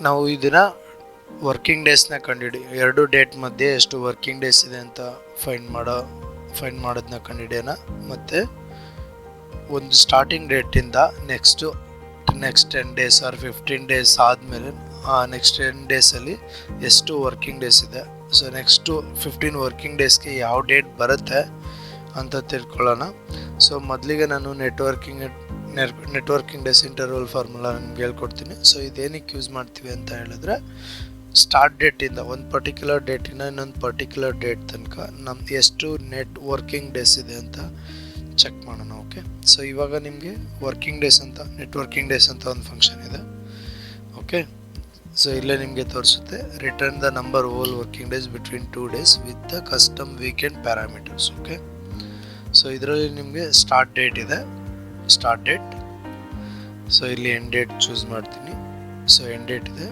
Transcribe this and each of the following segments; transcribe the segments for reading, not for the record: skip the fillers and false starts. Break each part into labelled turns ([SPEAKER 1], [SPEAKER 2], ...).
[SPEAKER 1] ನಾವು ಇದನ್ನು ವರ್ಕಿಂಗ್ ಡೇಸ್ನ ಕಂಡುಹಿಡಿ, ಎರಡು ಡೇಟ್ ಮಧ್ಯೆ ಎಷ್ಟು ವರ್ಕಿಂಗ್ ಡೇಸ್ ಇದೆ ಅಂತ ಫೈಂಡ್ ಮಾಡೋದನ್ನ ಕಂಡುಹಿಡಿಯೋಣ. ಮತ್ತು ಒಂದು ಸ್ಟಾರ್ಟಿಂಗ್ ಡೇಟಿಂದ ನೆಕ್ಸ್ಟ್ 10 ಡೇಸ್ ಆರ್ 15 ಡೇಸ್ ಆದಮೇಲೆ ನೆಕ್ಸ್ಟ್ 10 ಡೇಸಲ್ಲಿ ಎಷ್ಟು ವರ್ಕಿಂಗ್ ಡೇಸ್ ಇದೆ, ಸೊ ನೆಕ್ಸ್ಟು 15 ವರ್ಕಿಂಗ್ ಡೇಸ್ಗೆ ಯಾವ ಡೇಟ್ ಬರುತ್ತೆ ಅಂತ ತಿಳ್ಕೊಳ್ಳೋಣ. ಸೊ ಮೊದಲಿಗೆ ನಾನು ನೆಟ್ವರ್ಕಿಂಗ್ ಡೇಸ್ ಇಂಟರ್ವಲ್ ಫಾರ್ಮುಲಾ ನಿಮ್ಗೆ ಹೇಳ್ಕೊಡ್ತೀನಿ. ಸೊ ಇದೇನಕ್ಕೆ ಯೂಸ್ ಮಾಡ್ತೀವಿ ಅಂತ ಹೇಳಿದ್ರೆ, ಸ್ಟಾರ್ಟ್ ಡೇಟಿಂದ ಒಂದು ಪರ್ಟಿಕ್ಯುಲರ್ ಡೇಟಿಂದ ಇನ್ನೊಂದು ಪರ್ಟಿಕ್ಯುಲರ್ ಡೇಟ್ ತನಕ ನಮ್ದು ಎಷ್ಟು ವರ್ಕಿಂಗ್ ಡೇಸ್ ಇದೆ ಅಂತ ಚೆಕ್ ಮಾಡೋಣ. ಓಕೆ, ಸೊ ಇವಾಗ ನಿಮಗೆ ನೆಟ್ವರ್ಕಿಂಗ್ ಡೇಸ್ ಅಂತ ಒಂದು ಫಂಕ್ಷನ್ ಇದೆ. ಓಕೆ, ಸೊ ಇಲ್ಲೇ ನಿಮಗೆ ತೋರಿಸುತ್ತೆ return the number whole working days between 2 days with the custom weekend parameters. Okay, so ಇದರಲ್ಲಿ ನಿಮಗೆ ಸ್ಟಾರ್ಟ್ ಡೇಟ್ ಇದೆ, ಸ್ಟಾರ್ಟ್ ಡೇಟ್. ಸೊ ಇಲ್ಲಿ ಎಂಡ್ ಡೇಟ್ ಚೂಸ್ ಮಾಡ್ತೀನಿ. ಸೊ ಎಂಡ್ ಡೇಟ್ ಇದೆ.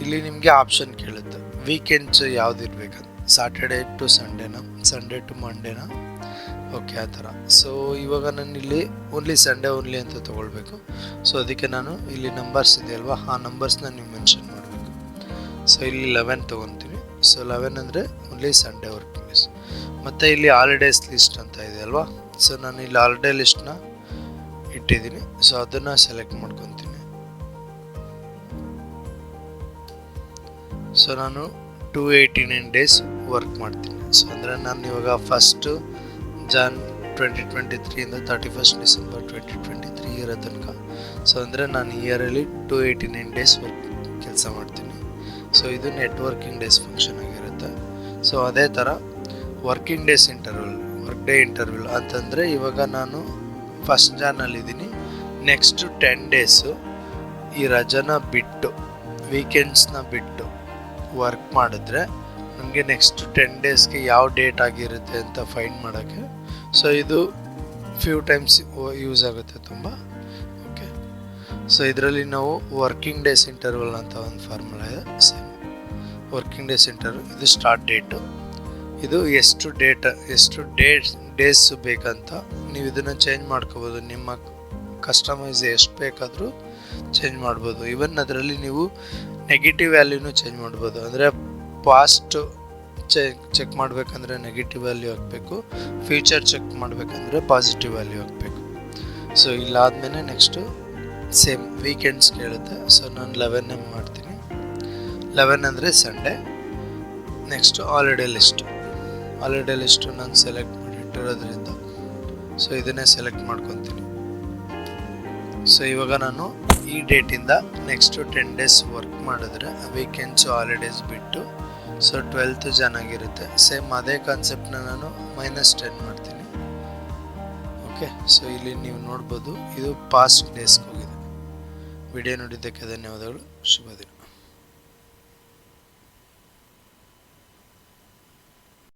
[SPEAKER 1] ಇಲ್ಲಿ ನಿಮಗೆ ಆಪ್ಷನ್ ಕೇಳುತ್ತೆ ವೀಕೆಂಡ್ಸ್ ಯಾವ್ದು ಇರಬೇಕಂತ, ಸ್ಯಾಟರ್ಡೇ ಟು ಸಂಡೇನಾ, ಸಂಡೇ ಟು ಮಂಡೇನಾ, ಓಕೆ ಆ ಥರ. ಸೊ ಇವಾಗ ನಾನು ಇಲ್ಲಿ ಓನ್ಲಿ ಸಂಡೇ ಓನ್ಲಿ ಅಂತ ತೊಗೊಳ್ಬೇಕು. ಸೊ ಅದಕ್ಕೆ ನಾನು ಇಲ್ಲಿ ನಂಬರ್ಸ್ ಇದೆಯಲ್ವಾ, ಆ ನಂಬರ್ಸ್ನ ನೀವು ಮೆನ್ಷನ್ ಮಾಡಬೇಕು. ಸೊ ಇಲ್ಲಿ 11 ತೊಗೊತೀನಿ. ಸೊ 11 ಅಂದರೆ ಓನ್ಲಿ ಸಂಡೇ ವರ್ಕಿಂಗ್ ಡೇಸ್. ಮತ್ತು ಇಲ್ಲಿ ಹಾಲಿಡೇಸ್ ಲಿಸ್ಟ್ ಅಂತ ಇದೆ ಅಲ್ವಾ, ಸೊ ನಾನು ಇಲ್ಲಿ ಹಾಲಿಡೇ ಲಿಸ್ಟ್ನ ಇಟ್ಟಿದ್ದೀನಿ. ಸೊ ಅದನ್ನು ಸೆಲೆಕ್ಟ್ ಮಾಡ್ಕೊತೀನಿ. ಸೊ ನಾನು 289 ಡೇಸ್ ವರ್ಕ್ ಮಾಡ್ತೀನಿ. ಸೊ ಅಂದರೆ ನಾನು ಇವಾಗ 1 ಜಾನ್ 2023 ಇಂದ 31 ಡಿಸೆಂಬರ್ 2023 ಇರೋ ತನಕ. ಸೊ ಅಂದರೆ ನಾನು ಇಯರಲ್ಲಿ 289 ಡೇಸ್ ಕೆಲಸ ಮಾಡ್ತೀನಿ. ಸೊ ಇದು ನೆಟ್ವರ್ಕಿಂಗ್ ಡೇಸ್ ಫಂಕ್ಷನ್ ಆಗಿರುತ್ತೆ. ಸೊ ಅದೇ ಥರ working days work day interval ಅಂತಂದರೆ, ಇವಾಗ ನಾನು 1 ಜಾನಲ್ಲಿದ್ದೀನಿ. ನೆಕ್ಸ್ಟ್ 10 ಡೇಸು ಈ ರಜನ ಬಿಟ್ಟು, ವೀಕೆಂಡ್ಸ್ನ ಬಿಟ್ಟು ವರ್ಕ್ ಮಾಡಿದ್ರೆ ನಮಗೆ ನೆಕ್ಸ್ಟ್ 10 ಡೇಸ್ಗೆ ಯಾವ ಡೇಟ್ ಆಗಿರುತ್ತೆ ಅಂತ ಫೈಂಡ್ ಮಾಡೋಕ್ಕೆ. ಸೊ ಇದು ಫ್ಯೂ ಟೈಮ್ಸ್ ಯೂಸ್ ಆಗುತ್ತೆ ತುಂಬ. ಓಕೆ, ಸೊ ಇದರಲ್ಲಿ ನಾವು ವರ್ಕಿಂಗ್ ಡೇಸ್ ಇಂಟರ್ವಲ್ ಅಂತ ಒಂದು ಫಾರ್ಮುಲಾ ಇದೆ. ಸೇಮ್ ವರ್ಕಿಂಗ್ ಡೇಸ್ ಇಂಟರ್ವಲ್, ಇದು ಸ್ಟಾರ್ಟ್ ಡೇಟು, ಇದು ಎಷ್ಟು ಡೇಸ್ ಬೇಕಂತ ನೀವು ಇದನ್ನು ಚೇಂಜ್ ಮಾಡ್ಕೋಬೋದು. ನಿಮ್ಮ ಕಸ್ಟಮೈಸ್ ಎಷ್ಟು ಬೇಕಾದರೂ ಚೇಂಜ್ ಮಾಡ್ಬೋದು. ಈವನ್ ಅದರಲ್ಲಿ ನೀವು ನೆಗೆಟಿವ್ ವ್ಯಾಲ್ಯೂನು ಚೇಂಜ್ ಮಾಡ್ಬೋದು. ಅಂದರೆ ಪಾಸ್ಟ್ ಚೆಕ್ ಮಾಡಬೇಕಂದ್ರೆ ನೆಗೆಟಿವ್ ವ್ಯಾಲ್ಯೂ ಹಾಕಬೇಕು, ಫ್ಯೂಚರ್ ಚೆಕ್ ಮಾಡಬೇಕಂದ್ರೆ ಪಾಸಿಟಿವ್ ವ್ಯಾಲ್ಯೂ ಹಾಕಬೇಕು. ಸೊ ಇಲ್ಲಾದಮೇಲೆ ನೆಕ್ಸ್ಟು ಸೇಮ್ ವೀಕೆಂಡ್ಸ್ ಕೇಳುತ್ತೆ. ಸೊ ನಾನು 11 ಮಾಡ್ತೀನಿ. 11 ಅಂದರೆ ಸಂಡೇ. ನೆಕ್ಸ್ಟು ಹಾಲಿಡೇ ಲಿಸ್ಟು ನಾನು ಸೆಲೆಕ್ಟ್ ಮಾಡಿಟ್ಟಿರೋದ್ರಿಂದ ಸೊ ಇದನ್ನೇ ಸೆಲೆಕ್ಟ್ ಮಾಡ್ಕೊತೀನಿ. ಸೊ ಇವಾಗ ನಾನು ಈ ಡೇಟಿಂದ ನೆಕ್ಸ್ಟು 10 ಡೇಸ್ ವರ್ಕ್ ಮಾಡಿದ್ರೆ ವೀಕೆಂಡ್ಸು ಹಾಲಿಡೇಸ್ ಬಿಟ್ಟು, ಸೊ 12th ಜಾನ್ ಆಗಿರುತ್ತೆ. ಸೇಮ್ ಅದೇ ಕಾನ್ಸೆಪ್ಟನ್ನ ನಾನು -10 ಮಾಡ್ತೀನಿ. ಓಕೆ, ಸೊ ಇಲ್ಲಿ ನೀವು ನೋಡ್ಬೋದು ಇದು ಪಾಸ್ಟ್ ಡೇಸ್ಗೆ ಹೋಗಿದೆ. ವಿಡಿಯೋ ನೋಡಿದ್ದಕ್ಕೆ ಧನ್ಯವಾದಗಳು. ಶುಭ ದಿನ.